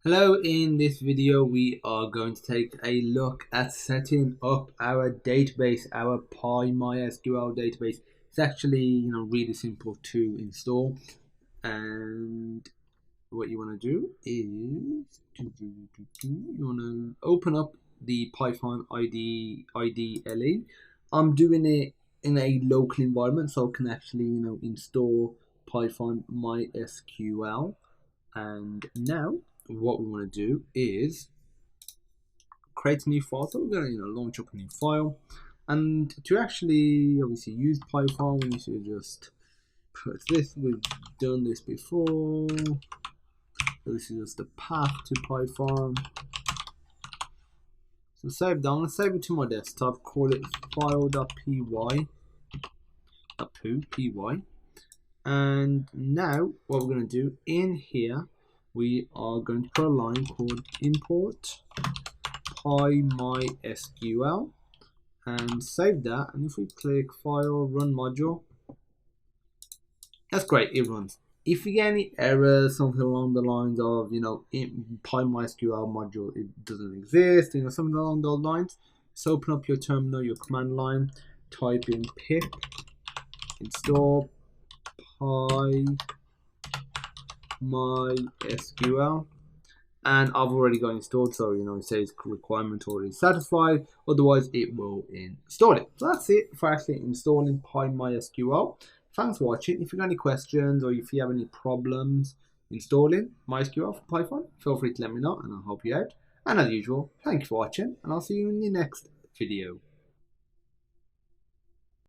Hello, in this video we are going to take a look at setting up our database, our PyMySQL database. It's actually really simple to install, and what you want to do is you want to open up the Python IDLE. I'm doing it in a local environment so I can actually install Python MySQL. And now what we want to do is create a new file. So we're going to launch up a new file, and to actually obviously use Python we need to just put this. We've done this before, so this is just the path to Python. So save down, let's save it to my desktop, call it file.py, and now what we're going to do in here, we are going to put a line called import PyMySQL and save that. And if we click file, run module, that's great, it runs. If you get any errors, something along the lines of PyMySQL module, it doesn't exist, something along those lines, so open up your terminal, your command line, type in pip install PyMySQL, and I've already got installed, so it says requirement already satisfied, otherwise it will install it. So that's it for actually installing PyMySQL. Thanks for watching. If you've got any questions or if you have any problems installing MySQL for Python, feel free to let me know and I'll help you out. And as usual, thank you for watching, and I'll see you in the next video.